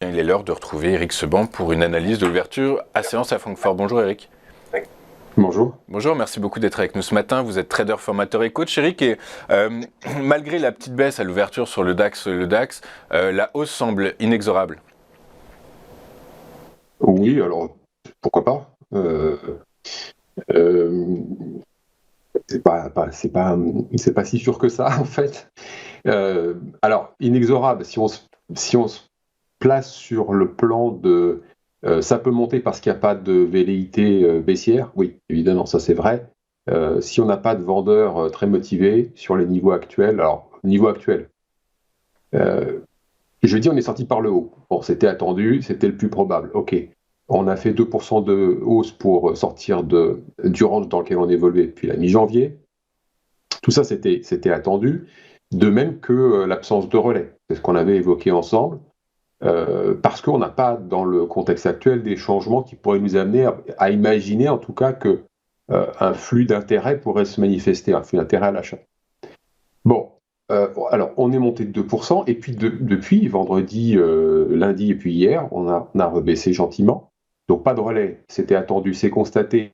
Il est l'heure de retrouver Eric Seban pour une analyse de l'ouverture à séance à Francfort. Bonjour Eric. Bonjour. Bonjour, merci beaucoup d'être avec nous ce matin. Vous êtes trader, formateur et coach, Eric. Et malgré la petite baisse à l'ouverture sur le DAX, la hausse semble inexorable. Oui, alors pourquoi pas. C'est pas si sûr que ça en fait. Alors inexorable. Si on se place sur le plan de ça peut monter parce qu'il n'y a pas de velléité baissière. Oui, évidemment, ça c'est vrai. Si on n'a pas de vendeurs très motivés sur les niveaux actuels, alors niveau actuel. Jeudi, on est sorti par le haut. Bon, c'était attendu, c'était le plus probable. Ok. On a fait 2% de hausse pour sortir du range dans lequel on évoluait depuis la mi-janvier. Tout ça, c'était attendu. De même que l'absence de relais. C'est ce qu'on avait évoqué ensemble. Parce qu'on n'a pas, dans le contexte actuel, des changements qui pourraient nous amener à imaginer, en tout cas, que un flux d'intérêt pourrait se manifester, un flux d'intérêt à l'achat. Bon, alors on est monté de 2%, et puis depuis vendredi, lundi et puis hier, on a rebaissé gentiment. Donc pas de relais, c'était attendu, c'est constaté.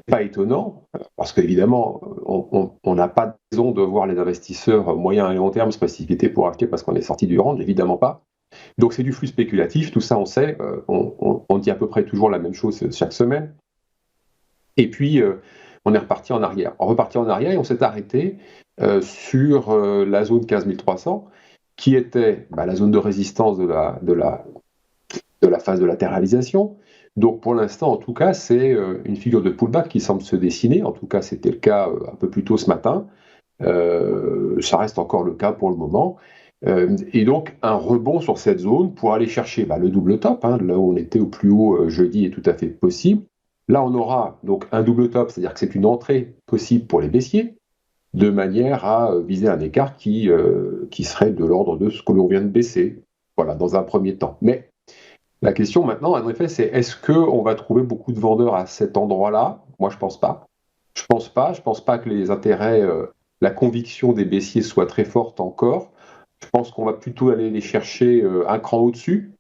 Pas étonnant, parce qu'évidemment, on n'a pas de raison de voir les investisseurs moyen et long terme se précipiter pour acheter parce qu'on est sorti du range, évidemment pas. Donc c'est du flux spéculatif, tout ça on sait, on dit à peu près toujours la même chose chaque semaine. Et puis on est reparti en arrière. On repartit en arrière et on s'est arrêté sur la zone 15 300, qui était la zone de résistance de la phase de latéralisation. Donc pour l'instant, en tout cas, c'est une figure de pullback qui semble se dessiner. En tout cas, c'était le cas un peu plus tôt ce matin. Ça reste encore le cas pour le moment. Et donc un rebond sur cette zone pour aller chercher le double top, là où on était au plus haut jeudi est tout à fait possible. Là, on aura donc un double top, c'est-à-dire que c'est une entrée possible pour les baissiers, de manière à viser un écart qui serait de l'ordre de ce que l'on vient de baisser, voilà, dans un premier temps. Mais la question maintenant, en effet, c'est est-ce qu'on va trouver beaucoup de vendeurs à cet endroit-là? Moi, je pense pas. Je pense pas que les intérêts, la conviction des baissiers soit très forte encore. Je pense qu'on va plutôt aller les chercher un cran au-dessus,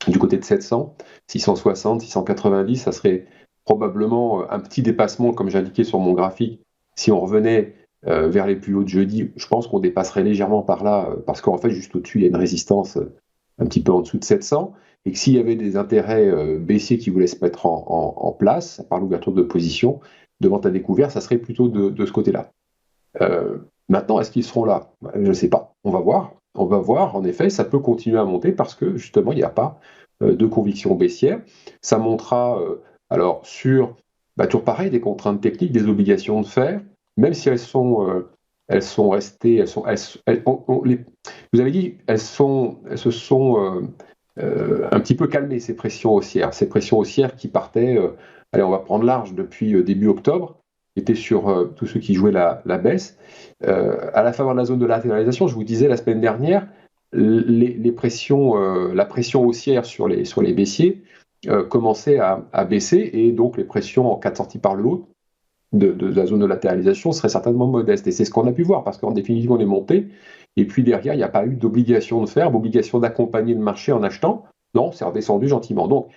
du côté de 700, 660, 690, ça serait probablement un petit dépassement, comme j'indiquais sur mon graphique. Si on revenait vers les plus hauts de jeudi, je pense qu'on dépasserait légèrement par là, parce qu'en fait, juste au-dessus, il y a une résistance un petit peu en dessous de 700, et que s'il y avait des intérêts baissiers qui voulaient se mettre en place, par l'ouverture de position, de vente à découvert, ça serait plutôt de ce côté-là. Maintenant, est-ce qu'ils seront là? Je ne sais pas. On va voir. On va voir. En effet, ça peut continuer à monter parce que justement, il n'y a pas de conviction baissière. Ça montera, alors, toujours pareil, des contraintes techniques, des obligations de faire, même si elles sont restées, vous avez dit, elles se sont un petit peu calmées, ces pressions haussières qui partaient, allez, on va prendre large depuis début octobre, étaient sur tous ceux qui jouaient la baisse. À la faveur de la zone de latéralisation, je vous disais la semaine dernière, la pression haussière sur les baissiers commençait à baisser, et donc les pressions en cas de sortie par le haut de la zone de latéralisation seraient certainement modestes. Et c'est ce qu'on a pu voir, parce qu'en définitive, on est monté, et puis derrière, il n'y a pas eu d'obligation de faire, d'obligation d'accompagner le marché en achetant. Non, c'est redescendu gentiment. Donc,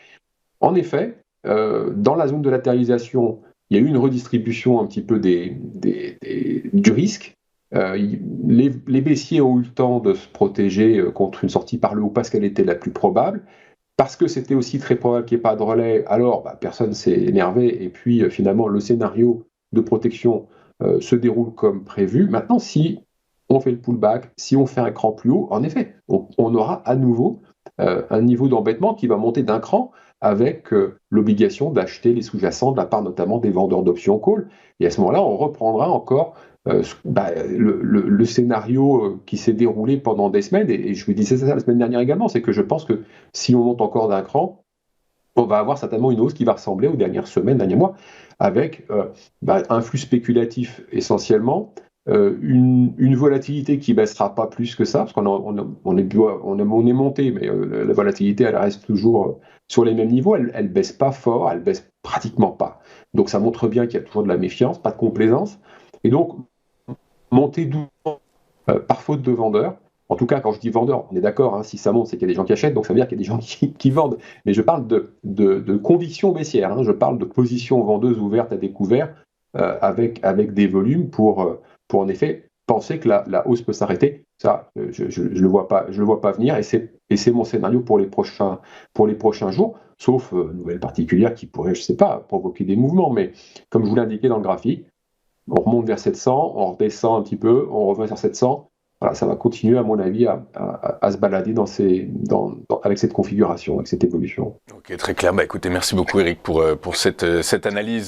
en effet, dans la zone de latéralisation, il y a eu une redistribution un petit peu du risque. Les baissiers ont eu le temps de se protéger contre une sortie par le haut parce qu'elle était la plus probable. Parce que c'était aussi très probable qu'il n'y ait pas de relais, alors personne s'est énervé, et puis finalement le scénario de protection se déroule comme prévu. Maintenant, si on fait le pullback, si on fait un cran plus haut, en effet, on aura à nouveau un niveau d'embêtement qui va monter d'un cran, avec l'obligation d'acheter les sous-jacents de la part notamment des vendeurs d'options call. Et à ce moment-là, on reprendra encore le scénario qui s'est déroulé pendant des semaines. Et je vous disais ça la semaine dernière également, c'est que je pense que si on monte encore d'un cran, on va avoir certainement une hausse qui va ressembler aux dernières semaines, derniers mois, avec un flux spéculatif essentiellement, une volatilité qui baissera pas plus que ça, parce qu'on est monté, mais la volatilité, elle reste toujours sur les mêmes niveaux, elle baisse pas fort, elle baisse pratiquement pas. Donc ça montre bien qu'il y a toujours de la méfiance, pas de complaisance, et donc monter doucement par faute de vendeurs, En tout cas, quand je dis vendeur, on est d'accord, hein, si ça monte, c'est qu'il y a des gens qui achètent, donc ça veut dire qu'il y a des gens qui vendent. Mais je parle de conviction baissière, hein, je parle de position vendeuse ouverte à découvert avec des volumes pour en effet penser que la hausse peut s'arrêter. Ça, je le vois pas venir et c'est mon scénario pour les prochains jours, sauf nouvelle particulière qui pourrait, je sais pas, provoquer des mouvements. Mais comme je vous l'ai indiqué dans le graphique, on remonte vers 700, on redescend un petit peu, on revient sur 700. Voilà, ça va continuer, à mon avis, à se balader avec cette configuration, avec cette évolution. Ok, très clair. Bah, écoutez, merci beaucoup Eric pour cette analyse.